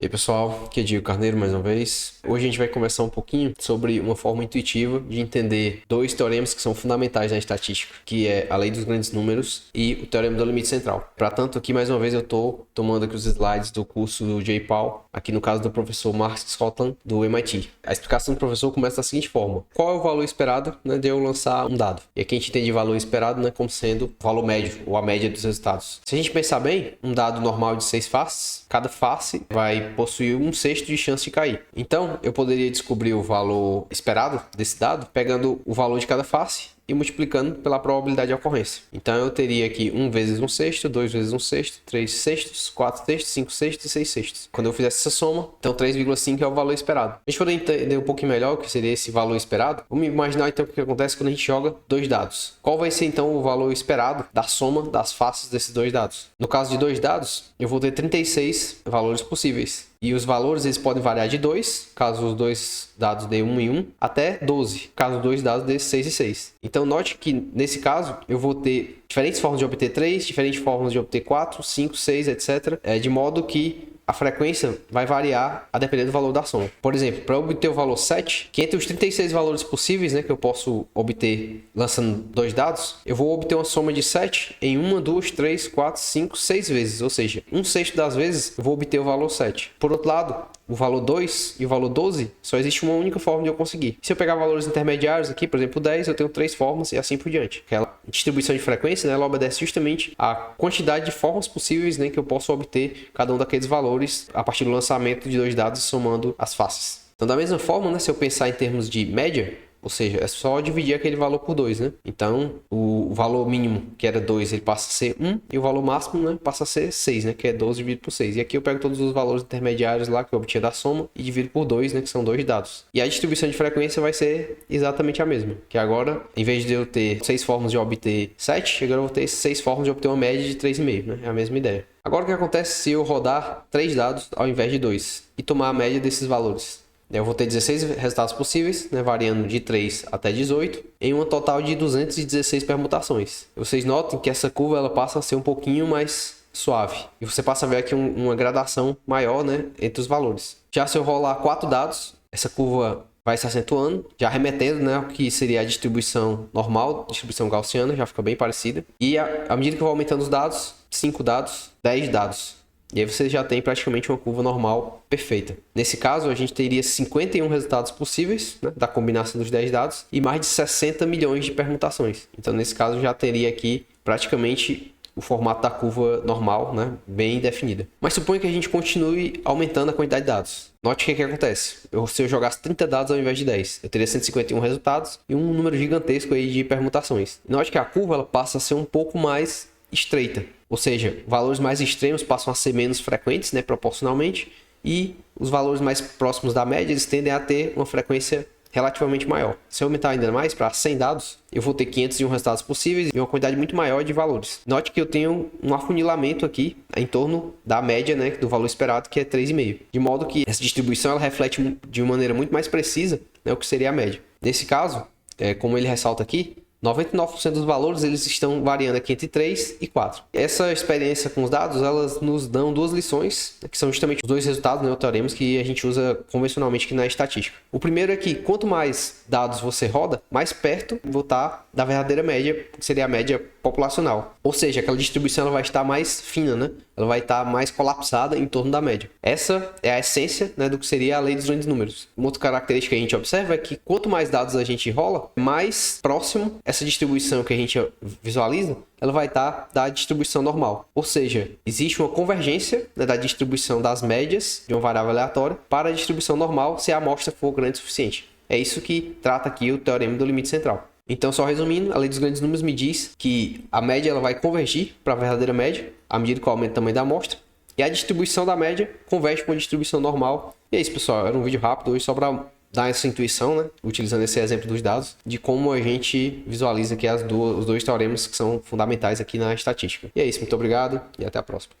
E aí pessoal, aqui é Diego Carneiro mais uma vez. Hoje a gente vai conversar um pouquinho sobre uma forma intuitiva de entender dois teoremas que são fundamentais na estatística, que é a lei dos grandes números e o teorema do limite central. Para tanto, aqui mais uma vez eu estou tomando aqui os slides do curso do J-PAL, aqui no caso do professor Mark Scotland, do MIT. A explicação do professor começa da seguinte forma: qual é o valor esperado, de eu lançar um dado? E aqui a gente entende valor esperado, como sendo o valor médio, ou a média dos resultados. Se a gente pensar bem, um dado normal de 6 faces, cada face vai possuir 1/6 de chance de cair. Então, eu poderia descobrir o valor esperado desse dado pegando o valor de cada face e multiplicando pela probabilidade de ocorrência. Então, eu teria aqui 1 vezes 1/6, 2 vezes 1/6, 3/6, 4/6, 5/6 e 6/6. Quando eu fizesse essa soma, então 3,5 é o valor esperado. A gente poder entender um pouquinho melhor o que seria esse valor esperado, vamos imaginar então o que acontece quando a gente joga dois dados. Qual vai ser então o valor esperado da soma das faces desses dois dados? No caso de dois dados, eu vou ter 36 valores possíveis. E os valores eles podem variar de 2, caso os dois dados dê 1 e 1, até 12, caso os dois dados dê 6 e 6. Então note que nesse caso eu vou ter diferentes formas de obter 3, diferentes formas de obter 4, 5, 6, etc. De modo que a frequência vai variar a depender do valor da soma. Por exemplo, para obter o valor 7, que entre os 36 valores possíveis que eu posso obter lançando dois dados, eu vou obter uma soma de 7 em 1, 2, 3, 4, 5, 6 vezes. Ou seja, 1/6 das vezes eu vou obter o valor 7. Por outro lado, o valor 2 e o valor 12, só existe uma única forma de eu conseguir. Se eu pegar valores intermediários aqui, por exemplo, 10, eu tenho 3 formas e assim por diante. Aquela distribuição de frequência, ela obedece justamente à quantidade de formas possíveis que eu posso obter cada um daqueles valores a partir do lançamento de dois dados somando as faces. Então, da mesma forma, se eu pensar em termos de média, ou seja, é só dividir aquele valor por 2, Então, o valor mínimo, que era 2, ele passa a ser 1, e o valor máximo, passa a ser 6, que é 12 dividido por 6. E aqui eu pego todos os valores intermediários lá que eu obtinha da soma e divido por 2, que são dois dados. E a distribuição de frequência vai ser exatamente a mesma, que agora, em vez de eu ter 6 formas de obter 7, agora eu vou ter 6 formas de obter uma média de 3,5, É a mesma ideia. Agora, o que acontece se eu rodar 3 dados ao invés de 2 e tomar a média desses valores? Eu vou ter 16 resultados possíveis, variando de 3 até 18, em um total de 216 permutações. Vocês notem que essa curva ela passa a ser um pouquinho mais suave. E você passa a ver aqui uma gradação maior entre os valores. Já se eu rolar 4 dados, essa curva vai se acentuando, já remetendo ao que seria a distribuição normal, distribuição gaussiana, já fica bem parecida. E à medida que eu vou aumentando os dados, 5 dados, 10 dados. E aí você já tem praticamente uma curva normal perfeita. Nesse caso, a gente teria 51 resultados possíveis, da combinação dos 10 dados, e mais de 60 milhões de permutações. Então, nesse caso, já teria aqui praticamente o formato da curva normal, bem definida. Mas suponha que a gente continue aumentando a quantidade de dados. Note o que acontece. Se eu jogasse 30 dados ao invés de 10, eu teria 151 resultados e um número gigantesco aí de permutações. Note que a curva ela passa a ser um pouco mais estreita. Ou seja, valores mais extremos passam a ser menos frequentes, proporcionalmente, e os valores mais próximos da média eles tendem a ter uma frequência relativamente maior. Se eu aumentar ainda mais para 100 dados, eu vou ter 501 resultados possíveis e uma quantidade muito maior de valores. Note que eu tenho um afunilamento aqui em torno da média, do valor esperado, que é 3,5. De modo que essa distribuição ela reflete de uma maneira muito mais precisa o que seria a média. Nesse caso, como ele ressalta aqui, 99% dos valores eles estão variando aqui entre 3 e 4. Essa experiência com os dados, elas nos dão duas lições, que são justamente os dois resultados, ou teoremas que a gente usa convencionalmente aqui na estatística. O primeiro é que quanto mais dados você roda, mais perto vou estar da verdadeira média, que seria a média populacional. Ou seja, aquela distribuição ela vai estar mais fina, ela vai estar mais colapsada em torno da média. Essa é a essência do que seria a lei dos grandes números. Uma outra característica que a gente observa é que quanto mais dados a gente rola, mais próximo essa distribuição que a gente visualiza, ela vai estar da distribuição normal. Ou seja, existe uma convergência da distribuição das médias de uma variável aleatória para a distribuição normal se a amostra for grande o suficiente. É isso que trata aqui o teorema do limite central. Então, só resumindo, a lei dos grandes números me diz que a média ela vai convergir para a verdadeira média à medida que aumenta o tamanho da amostra. E a distribuição da média converge para uma distribuição normal. E é isso, pessoal. Era um vídeo rápido hoje só para dar essa intuição, utilizando esse exemplo dos dados, de como a gente visualiza aqui os dois teoremas que são fundamentais aqui na estatística. E é isso. Muito obrigado e até a próxima.